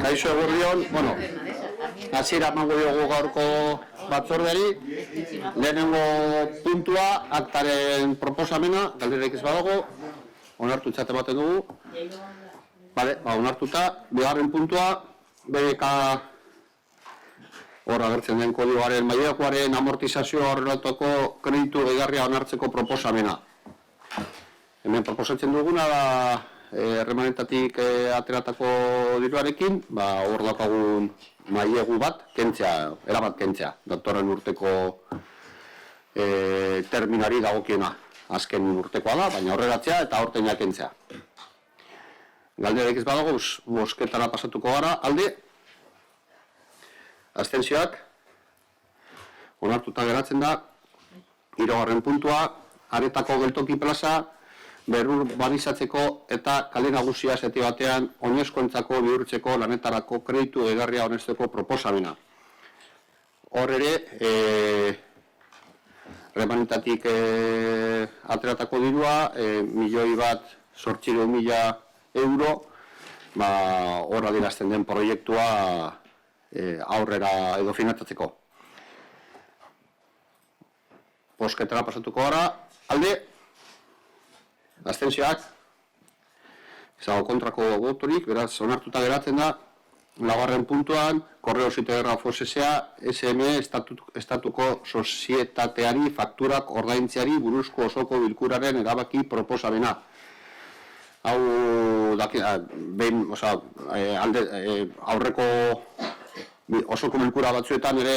Kaixo eguerdion, hasiera emango diogu gaurko batzordeari. Lehenengo puntua, aktaren proposamena, galderik ez badago, onartutzat ematen dugu. Bale, onartuta, bigarren puntua, BBK hor agertzen den kodigoaren maileguaren amortizazioa horretako kreditu gehigarria onartzeko proposamena. Hemen proposatzen duguna da erremanentatik ateratako diruarekin, hor daukagun mailegu bat, kentzea, erabat kentzea, datorren urteko terminari dagokiena. Azken urtekoa da, baina horregatzea eta aurteina kentzea. Galderik ez badago, bosketara pasatuko gara, alde, abstentzioak, onartuta geratzen da, hirugarren puntua, Aretako geltoki plaza, berurbanizatzeko eta kale nagusia zati batean oinezkoentzako bihurtzeko lanetarako kreditu gehigarria onesteko proposamena. Hor ere, remanentatik ateratako dirua, 1.800.000 euro, hor adierazten den proiektua aurrera edo finantzatzeko. Bosketara pasatuko gara, alde, abstentzioak, ezago kontrako botorik, beraz, onartuta geratzen da, laugarren puntuan, Correos y Telégrafos S.A. SM estatuko sozietateari fakturak ordaintzeari buruzko osoko bilkuraren erabaki proposamena. Hau, aurreko osoko bilkura batzuetan ere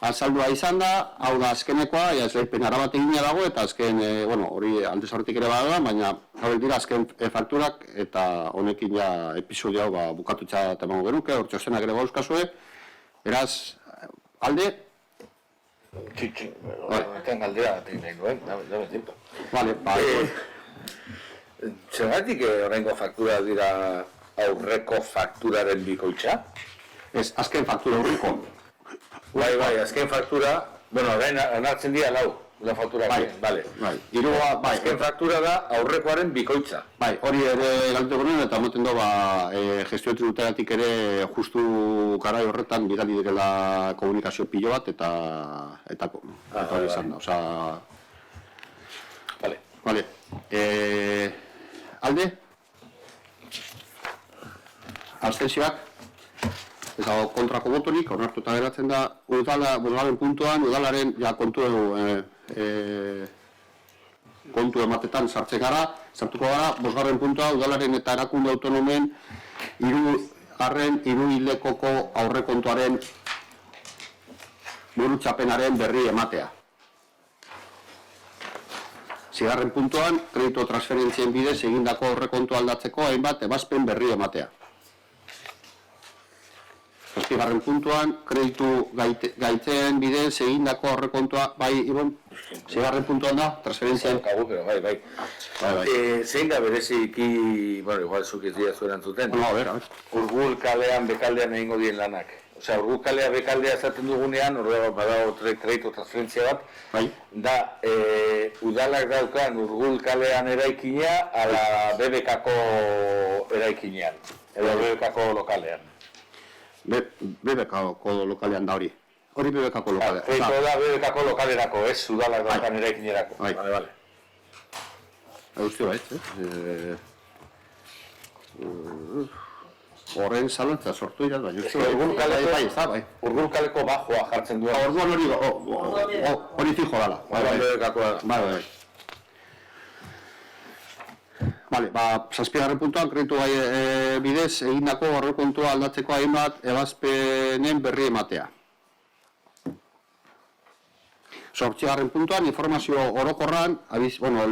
azaldua izan da, hau da azkenekoa, esleipen arabat egina dago, eta azken, hori aldez horretik ere bada, baina hauek dira azken fakturak, eta honekin ja episodio hau bukatutza emango genuke, hor txostenak ere gauzkazue, beraz, alde? Ten galdera batekin nahi duen, dame tiempo. Zergatik horrengo faktura dira aurreko fakturaren bikoitza? Ez, azken faktura aurreko. Bai, azken faktura, orain onartzen dira la faktura. Bale. Azken faktura da aurrekoaren bikoitza. Bai, hori ere galduko nuen eta moten do gestio tributaratik ere justu garai horretan bidali direla komunikazio pilo bat eta hori izan da, Vale. Alde? Abstentzioak? Ez dago kontrako botorik, onartuta geratzen da, bosgarren puntuan, udalaren kontu ematetan sartuko gara, bosgarren puntua, udalaren eta erakunde autonomen hiruhilekoko aurrekontuaren burutzapenaren berri ematea. Zigarren puntuan, kredito transferentzien bidez egindako aurrekontua aldatzeko hainbat ebazpen berri ematea. Zazpigarren puntuan, kreditu gaitzen bidez egindako aurrekontua, bai, Ibon? Zigarren puntuan da, transferentzien? Bai. Zein da bereziki, igual zuk ez dira zuen antzuten, Urgul kalean, bekaldean egingo dien lanak. Urgul kalea, bekaldea esaten dugunean, badago kreditu transferentzia bat, da, udalak daukan Urgul kalean eraikina, ala BBK-ko eraikinean, edo BBK-ko lokalean. BBK-ko lokalean da hori. Hori BBK-ko lokalean. Kreditu da BBK-ko lokalerako, ez udalak daukan eraikinerako. Bale. Guzti baiz, horren zalantza sortu iraz, bai. Urgul kaleko bajoa jartzen duen. Orduan hori fijo dala. Bai. Bale, zazpigarren puntuan, kreditu bidez egindako aurrekontua aldatzeko hainbat ebazpenen berri ematea. Zortzigarren puntuan, informazio orokorran,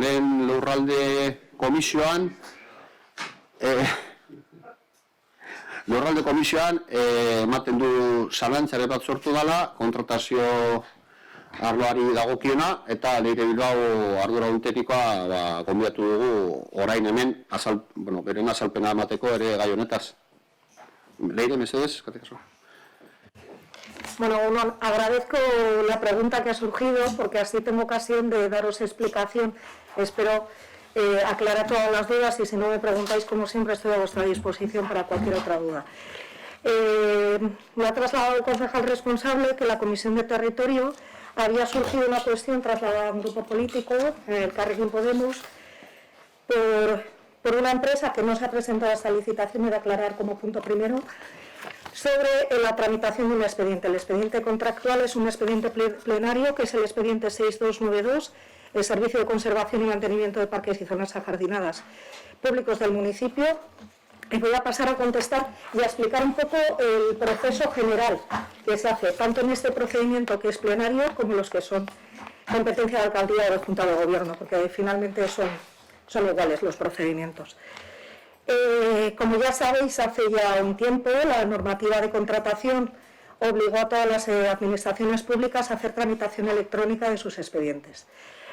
lehen lurralde komisioan, ematen du zalantzare bat sortu dela, kontratazio arloari dagokiona, eta Leire Bilbao ardura teknikoa gonbidatu dugu orain hemen, beren azalpena emateko ere gai honetaz. Leire, mesedez, katekaso. Bueno, agradezco la pregunta que ha surgido porque así tengo ocasión de daros explicación. Espero aclarar todas las dudas y si no me preguntáis, como siempre, estoy a vuestra disposición para cualquier otra duda. Me ha trasladado el concejal responsable que la Comisión de Territorio había surgido una cuestión trasladada a un grupo político, el Carrequín Podemos, por una empresa que no se ha presentado a esta licitación, y de aclarar como punto primero, sobre la tramitación de un expediente. El expediente contractual es un expediente plenario, que es el expediente 6292, el Servicio de Conservación y Mantenimiento de Parques y Zonas Ajardinadas Públicos del municipio. Y voy a pasar a contestar y a explicar un poco el proceso general que se hace, tanto en este procedimiento que es plenario, como los que son competencia de alcaldía o de Junta de Gobierno, porque finalmente son iguales los procedimientos. Como ya sabéis, hace ya un tiempo la normativa de contratación obligó a todas las administraciones públicas a hacer tramitación electrónica de sus expedientes.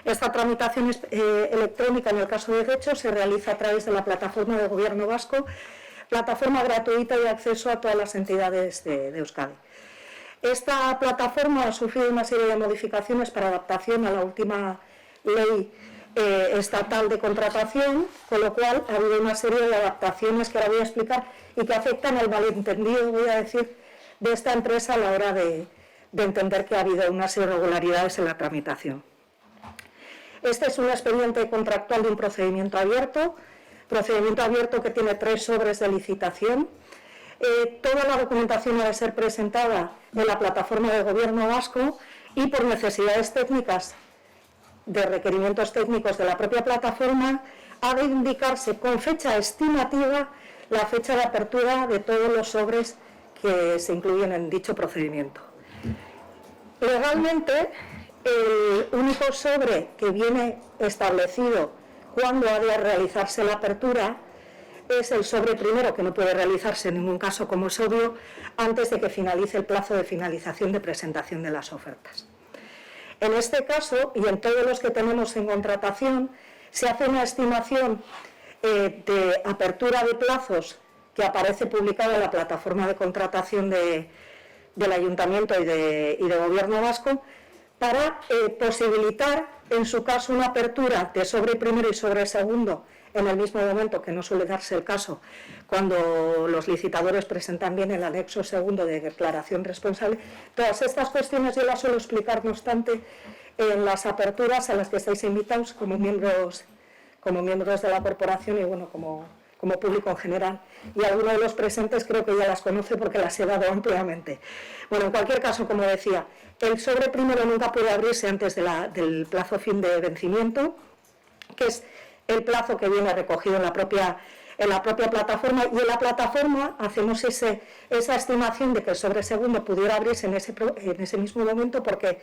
Esta tramitación electrónica, en el caso de Getxo, se realiza a través de la plataforma de Gobierno vasco, plataforma gratuita y de acceso a todas las entidades de Euskadi. Esta plataforma ha sufrido una serie de modificaciones para adaptación a la última ley estatal de contratación, con lo cual ha habido una serie de adaptaciones que ahora voy a explicar y que afectan al malentendido, voy a decir, de esta empresa a la hora de entender que ha habido una serie de irregularidades en la tramitación. Este es un expediente contractual de un procedimiento abierto que tiene 3 sobres de licitación. Toda la documentación ha de ser presentada en la plataforma de Gobierno vasco y por necesidades técnicas de requerimientos técnicos de la propia plataforma ha de indicarse con fecha estimativa la fecha de apertura de todos los sobres que se incluyen en dicho procedimiento. Legalmente, el único sobre que viene establecido cuando ha de realizarse la apertura es el sobre primero, que no puede realizarse en ningún caso, como es obvio, antes de que finalice el plazo de finalización de presentación de las ofertas. En este caso, y en todos los que tenemos en contratación, se hace una estimación de apertura de plazos que aparece publicada en la plataforma de contratación del Ayuntamiento y de Gobierno vasco, para posibilitar, en su caso, una apertura de sobre primero y sobre segundo en el mismo momento, que no suele darse el caso cuando los licitadores presentan bien el anexo segundo de declaración responsable. Todas estas cuestiones yo las suelo explicar, no obstante, en las aperturas a las que estáis invitados como miembros de la corporación y bueno, como público en general. Y alguno de los presentes creo que ya las conoce porque las he dado ampliamente. Bueno, en cualquier caso, como decía, el sobre primero nunca puede abrirse antes del plazo fin de vencimiento, que es el plazo que viene recogido en la propia plataforma, y en la plataforma hacemos esa estimación de que el sobre segundo pudiera abrirse en ese mismo momento, porque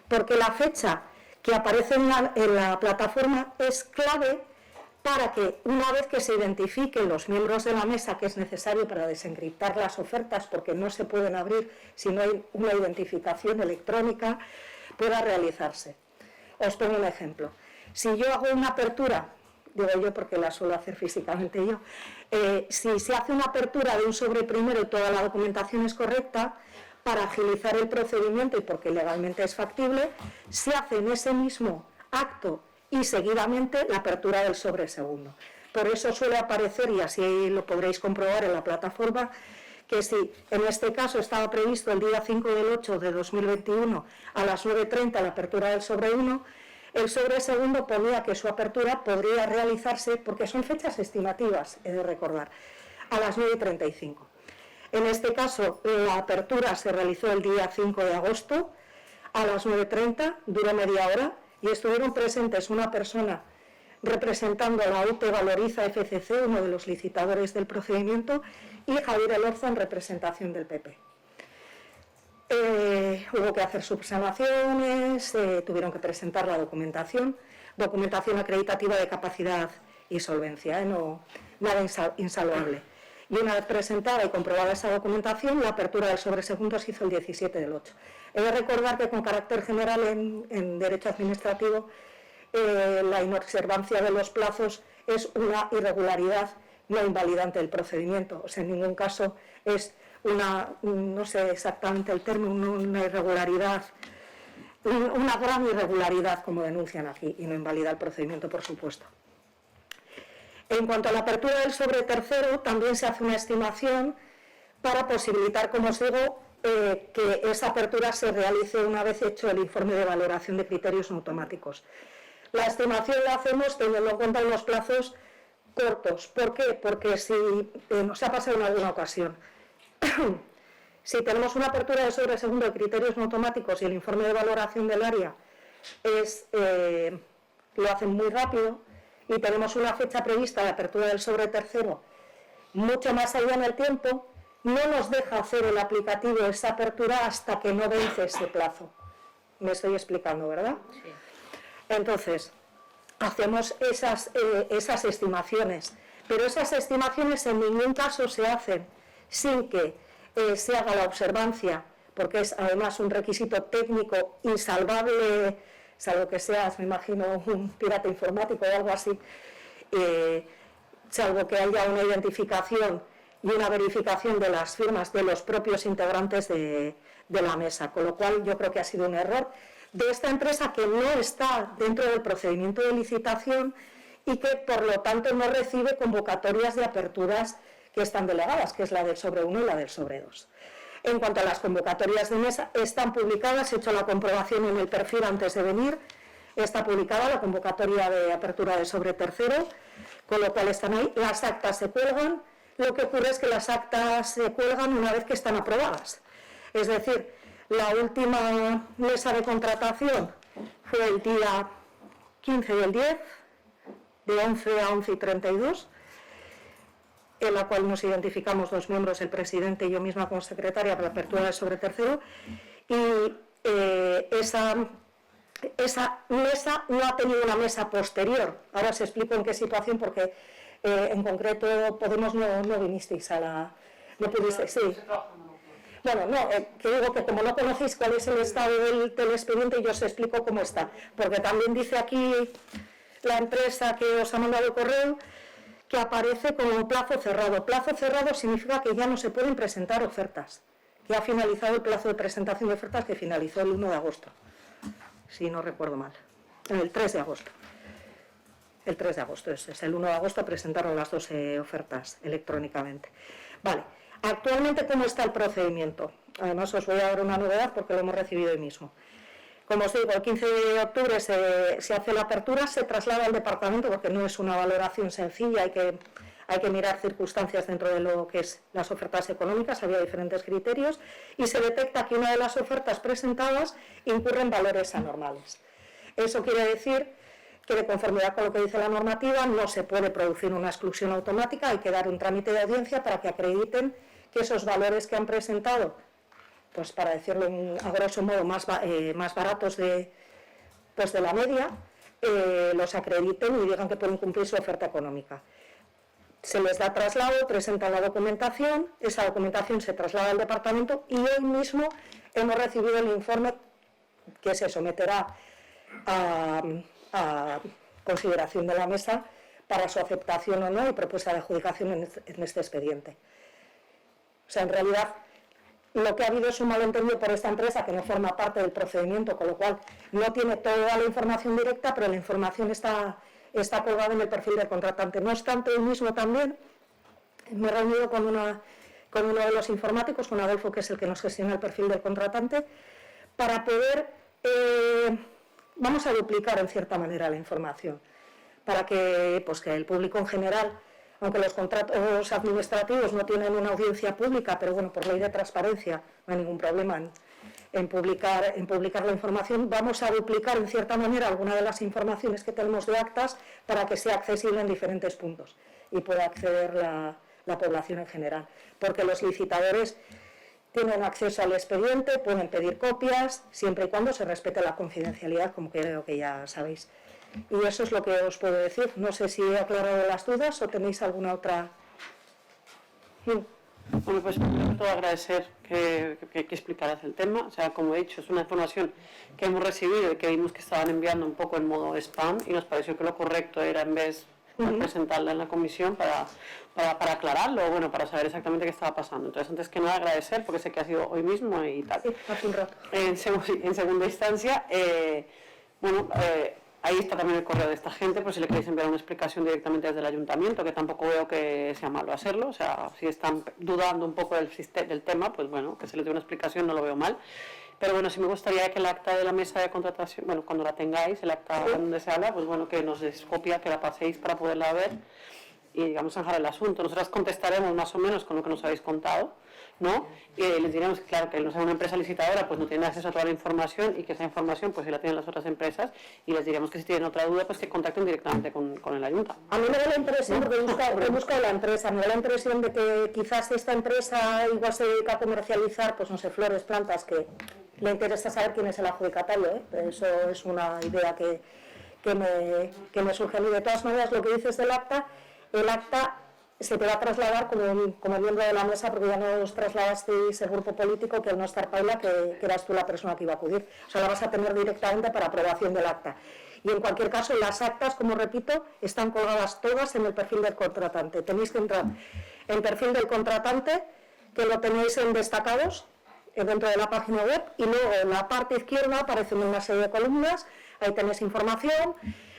la fecha que aparece en la plataforma es clave para que, una vez que se identifiquen los miembros de la mesa que es necesario para desencriptar las ofertas, porque no se pueden abrir si no hay una identificación electrónica, pueda realizarse. Os pongo un ejemplo. Si yo hago una apertura, digo yo porque la suelo hacer físicamente yo, si se hace una apertura de un sobre primero y toda la documentación es correcta, para agilizar el procedimiento y porque legalmente es factible, se hace en ese mismo acto y seguidamente la apertura del sobre segundo. Por eso suele aparecer, y así lo podréis comprobar en la plataforma, que si en este caso estaba previsto el día 5 del 8 de 2021 a las 9:30 la apertura del sobre 1, el sobre segundo ponía que su apertura podría realizarse, porque son fechas estimativas, he de recordar, a las 9:35. En este caso, la apertura se realizó el día 5 de agosto a las 9:30, duró media hora, y estuvieron presentes una persona representando a la UT Valoriza FCC, uno de los licitadores del procedimiento, y Javier Elorza en representación del PP. Hubo que hacer subsanaciones, tuvieron que presentar la documentación acreditativa de capacidad y solvencia, nada insalvable. Y una vez presentada y comprobada esa documentación, la apertura del sobre segundo se hizo el 17 del 8. He de recordar que con carácter general en derecho administrativo la inobservancia de los plazos es una irregularidad no invalidante del procedimiento. O sea, en ningún caso es no sé exactamente el término, una irregularidad, una gran irregularidad como denuncian aquí, y no invalida el procedimiento, por supuesto. En cuanto a la apertura del sobre tercero, también se hace una estimación para posibilitar, como os digo, que esa apertura se realice una vez hecho el informe de valoración de criterios automáticos. La estimación la hacemos teniendo en cuenta unos plazos cortos. ¿Por qué? Porque si nos ha pasado en alguna ocasión, si tenemos una apertura de sobre segundo de criterios no automáticos y el informe de valoración del área lo hacen muy rápido y tenemos una fecha prevista de apertura del sobre tercero mucho más allá en el tiempo, no nos deja hacer el aplicativo de esa apertura hasta que no vence ese plazo. Me estoy explicando, ¿verdad? Sí. Entonces, hacemos esas estimaciones, pero esas estimaciones en ningún caso se hacen sin que se haga la observancia, porque es además un requisito técnico insalvable, salvo que seas, me imagino, un pirata informático o algo así, salvo que haya una identificación y una verificación de las firmas de los propios integrantes de la mesa, con lo cual yo creo que ha sido un error de esta empresa que no está dentro del procedimiento de licitación y que por lo tanto no recibe convocatorias de aperturas que están delegadas, que es la del sobre 1 y la del sobre 2. En cuanto a las convocatorias de mesa, están publicadas, he hecho la comprobación en el perfil antes de venir, está publicada la convocatoria de apertura de sobre tercero, con lo cual están ahí, las actas se cuelgan, lo que ocurre es que las actas se cuelgan una vez que están aprobadas. Es decir, la última mesa de contratación fue el día 15 del 10, de 11 a 11:32, en la cual nos identificamos 2 miembros, el presidente y yo misma como secretaria para la apertura del sobre tercero, y esa mesa no ha tenido una mesa posterior. Ahora os explico en qué situación, porque en concreto Podemos no vinisteis a la... No pudisteis, sí. Bueno, no, que digo que como no conocéis cuál es el estado del expediente, yo os explico cómo está, porque también dice aquí la empresa que os ha mandado el correo que aparece como un plazo cerrado. Plazo cerrado significa que ya no se pueden presentar ofertas, que ha finalizado el plazo de presentación de ofertas, que finalizó el 1 de agosto, si no recuerdo mal, el 3 de agosto. El 3 de agosto, es el 1 de agosto presentaron las 12 ofertas electrónicamente. Vale, actualmente ¿cómo está el procedimiento? Además os voy a dar una novedad porque lo hemos recibido hoy mismo. Como os digo, el 15 de octubre se hace la apertura, se traslada al departamento porque no es una valoración sencilla, hay que mirar circunstancias dentro de lo que es las ofertas económicas, había diferentes criterios, y se detecta que una de las ofertas presentadas incurre en valores anormales. Eso quiere decir que de conformidad con lo que dice la normativa no se puede producir una exclusión automática, hay que dar un trámite de audiencia para que acrediten que esos valores que han presentado, pues para decirlo a grosso modo más baratos de la media, los acrediten y digan que pueden cumplir su oferta económica. Se les da traslado, presentan la documentación, esa documentación se traslada al departamento y hoy mismo hemos recibido el informe que se someterá a consideración de la mesa para su aceptación o no y propuesta de adjudicación en este expediente. O sea, en realidad, lo que ha habido es un malentendido por esta empresa que no forma parte del procedimiento, con lo cual no tiene toda la información directa, pero la información está colgada en el perfil del contratante. No obstante, hoy mismo también me he reunido con uno de los informáticos, con Adolfo, que es el que nos gestiona el perfil del contratante, para poder, vamos a duplicar en cierta manera la información, para que el público en general, aunque los contratos administrativos no tienen una audiencia pública, pero bueno, por ley de transparencia no hay ningún problema en publicar la información, vamos a duplicar en cierta manera alguna de las informaciones que tenemos de actas para que sea accesible en diferentes puntos y pueda acceder la población en general, porque los licitadores tienen acceso al expediente, pueden pedir copias, siempre y cuando se respete la confidencialidad, como creo que ya sabéis. Y eso es lo que os puedo decir. No sé si he aclarado las dudas o tenéis alguna otra. Bueno, pues primero todo agradecer que explicaras el tema. O sea, como he dicho, es una información que hemos recibido y que vimos que estaban enviando un poco en modo spam y nos pareció que lo correcto era, en vez de presentarla en la comisión, para aclararlo, o bueno, para saber exactamente qué estaba pasando. Entonces, antes que nada, agradecer, porque sé que ha sido hoy mismo y tal. Sí, hace un rato. En segunda instancia, Ahí está también el correo de esta gente, por si le queréis enviar una explicación directamente desde el ayuntamiento, que tampoco veo que sea malo hacerlo. O sea, si están dudando un poco del tema, pues bueno, que se les dé una explicación no lo veo mal. Pero bueno, sí me gustaría que el acta de la mesa de contratación, bueno, cuando la tengáis, el acta donde se habla, pues bueno, que nos des copia, que la paséis para poderla ver y, digamos, zanjar el asunto. Nosotras contestaremos más o menos con lo que nos habéis contado, ¿no? Y les diremos que, claro, que no sea una empresa licitadora, pues no tiene acceso a toda la información y que esa información, pues sí la tienen las otras empresas, y les diremos que si tienen otra duda, pues que contacten directamente con el ayuntamiento. A mí me da la impresión, porque he buscado la empresa, me da la impresión de que quizás esta empresa igual se dedica a comercializar, pues no sé, flores, plantas, que le interesa saber quién es el adjudicatario, ¿eh? Eso es una idea que me surge a mí. De todas maneras, lo que dices del acta, el acta se te va a trasladar como miembro de la mesa, porque ya nos trasladasteis el grupo político, que al no estar Paula, que eras tú la persona que iba a acudir. O sea, la vas a tener directamente para aprobación del acta. Y en cualquier caso, las actas, como repito, están colgadas todas en el perfil del contratante. Tenéis que entrar en perfil del contratante, que lo tenéis en destacados, dentro de la página web, y luego en la parte izquierda aparecen una serie de columnas, ahí tenéis información,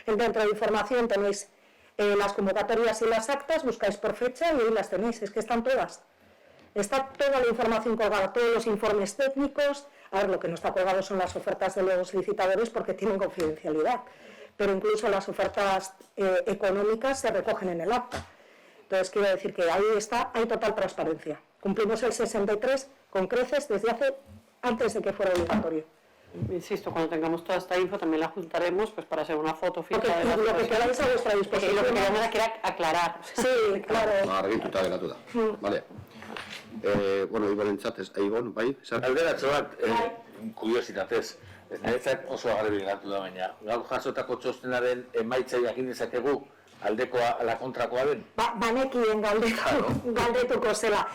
dentro de información tenéis las convocatorias y las actas, buscáis por fecha y ahí las tenéis, es que están todas. Está toda la información colgada, todos los informes técnicos. A ver, lo que no está colgado son las ofertas de los licitadores porque tienen confidencialidad, pero incluso las ofertas económicas se recogen en el acta. Entonces, quiero decir que ahí hay total transparencia. Cumplimos el 63 con creces desde antes de que fuera obligatorio. Insisto, cuando tengamos toda esta info también la juntaremos, pues para hacer una foto fija de la lo que queráis a vuestra disposición. Lo que queremos era aclarar. Sí, claro. Argituta geratu da. Vale. Bueno, Iborentzat, Ibon, bai? Alderatxo bat, kuriositatez, niretzat oso garbi geratu da, baina gaur jasotako txostenaren emaitza jakin dezakegu aldekoa ala kontrakoa den? Banekien galdetuko zela.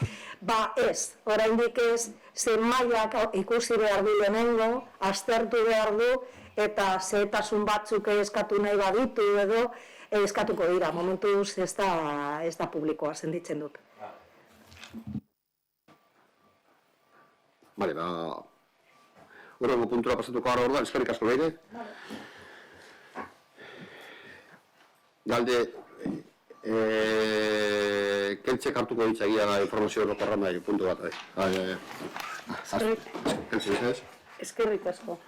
Ez, oraindik ez, zen mailak ikusi behar du lehenengo, aztertu behar du, eta zehetasun batzuk eskatu nahi baditu edo eskatuko dira. Momentuz ez da publikoa, senditzen dut. Bale, urrengo puntura pasatuko gara orduan, eskerrik asko behire. Galde, kentzek hartuko ditzagia da informazio orokorra nahi, puntu bat. Eskerrik asko.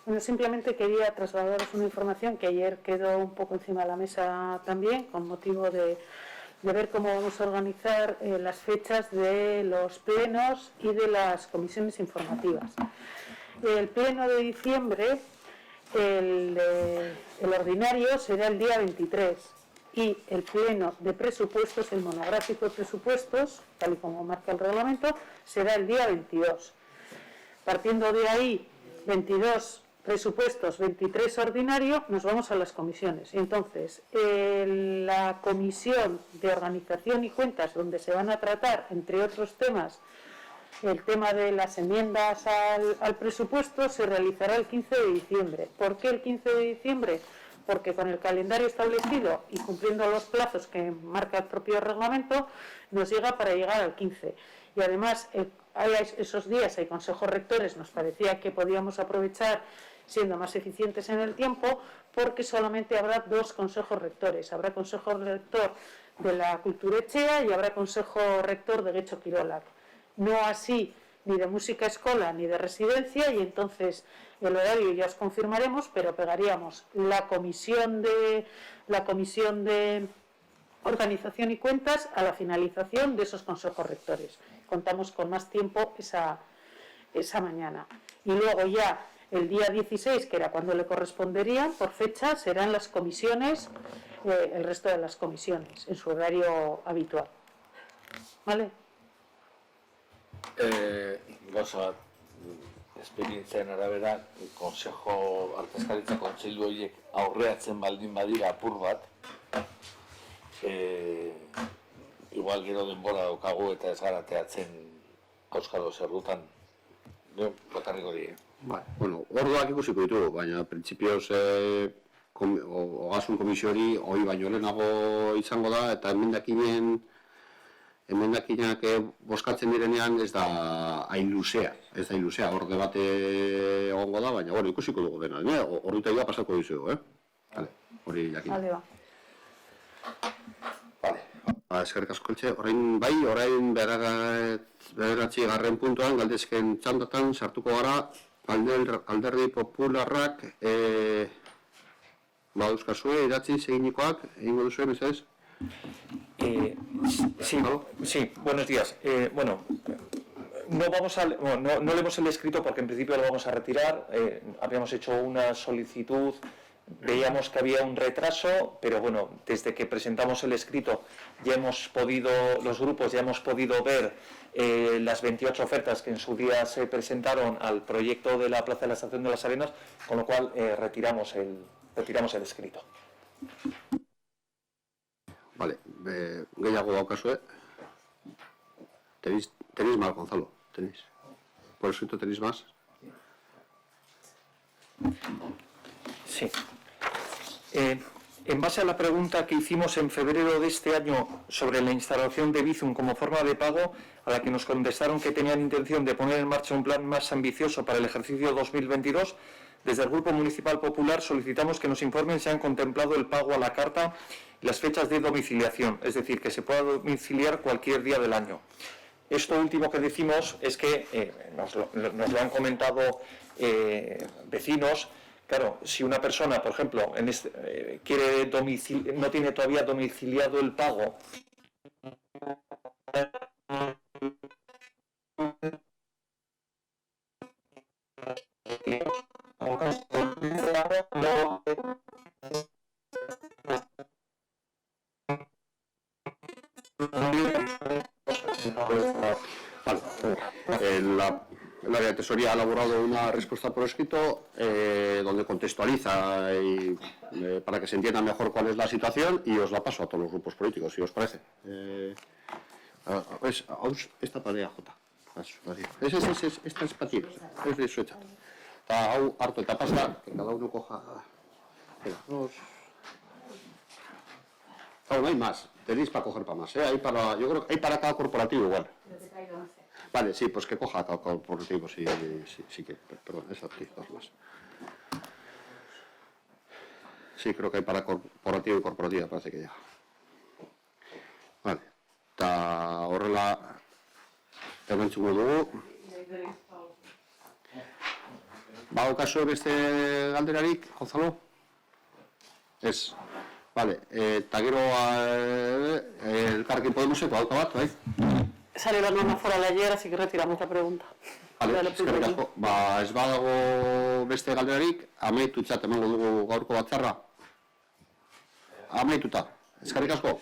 Bueno, simplemente quería trasladaros una información que ayer quedó un poco encima de la mesa también, con motivo de ver cómo vamos a organizar las fechas de los plenos y de las comisiones informativas. El pleno de diciembre, el ordinario, será el día 23 y el pleno de presupuestos, el monográfico de presupuestos, tal y como marca el reglamento, será el día 22. Partiendo de ahí, 22 presupuestos, 23 ordinario, nos vamos a las comisiones. Y entonces, la comisión de organización y cuentas, donde se van a tratar, entre otros temas, el tema de las enmiendas al presupuesto, se realizará el 15 de diciembre. ¿Por qué el 15 de diciembre? Porque con el calendario establecido y cumpliendo los plazos que marca el propio reglamento, nos llega para llegar al 15. Y además, esos días hay consejos rectores, nos parecía que podíamos aprovechar siendo más eficientes en el tiempo, porque solamente habrá 2 consejos rectores. Habrá consejo rector de la Kulturetxea y habrá consejo rector de Getxo Kirolak. No así ni de música escola ni de residencia, y entonces el horario ya os confirmaremos, pero pegaríamos la comisión de organización y cuentas a la finalización de esos consejos rectores. Contamos con más tiempo esa mañana. Y luego ya el día 16, que era cuando le corresponderían, por fecha, serán las comisiones, el resto de las comisiones, en su horario habitual. ¿Vale? Gauza bat, esperientziaren arabera, Konsejo Artezkaritza Kontseilu horiek aurreatzen baldin badira apur bat, igual gero denbora daukagu eta ez garateatzen auskalo zerrutan, bakarrik hori. Bueno, orduak ikusiko ditugu, baina printzipioz ogasun komisiori hori baino lehenago izango da, eta emendakinak bozkatzen direnean ez da hain luzea, hor debate egongo da, baina ikusiko dugu dena, horretaila pasako dizugu, hori jakin. Vale, ba. Vale. Eskerrik asko Eltxe, orain bederatzi garren puntuan, galdezken txandatan sartuko gara, alderdi popularrak, euskazue, idatzi seginikoak, egingo duzue, mesedez? Sí, buenos días. No leemos el escrito porque en principio lo vamos a retirar. Habíamos hecho una solicitud, veíamos que había un retraso, pero bueno, desde que presentamos el escrito los grupos ya hemos podido ver las 28 ofertas que en su día se presentaron al proyecto de la Plaza de la Estación de las Arenas, con lo cual retiramos el escrito. Vale, gehiago daukazue. Tenéis más, Gonzalo, tenéis. Por escrito tenéis más. Sí. En base a la pregunta que hicimos en febrero de este año sobre la instalación de Bizum como forma de pago, a la que nos contestaron que tenían intención de poner en marcha un plan más ambicioso para el ejercicio 2022, desde el Grupo Municipal Popular solicitamos que nos informen si han contemplado el pago a la carta y las fechas de domiciliación, es decir, que se pueda domiciliar cualquier día del año. Esto último que decimos es que nos lo han comentado vecinos. Claro, si una persona, por ejemplo, no tiene todavía domiciliado el pago, El área de tesorería ha elaborado una respuesta por escrito donde contextualiza para que se entienda mejor cuál es la situación y os la paso a todos los grupos políticos, si os parece. Esta para EAJ. Esta es para ti, es de Suecha. Está harto de pasta, que cada uno coja... Espera, dos... Claro, no hay más, tenéis para coger para más, yo creo que hay para cada corporativo igual. Vale, sí, pues que coja cada corporativo, sí que... Perdón, esa aquí, dos más. Sí, creo que hay para corporativo y corporativa, parece que ya. Vale, eta horrela erantzungo dugu. Badaukazu beste galderarik, Gonzalo? Ez. Vale, eta gero Elkarrekin Podemoseko auto bat, bai? Salió la norma foral ayer, así que retiramos la pregunta. Vale, eskerrik asko. Ez badago beste galderarik, amaitutzat emango dugu gaurko batzarra. Amaituta. Eskerrik asko.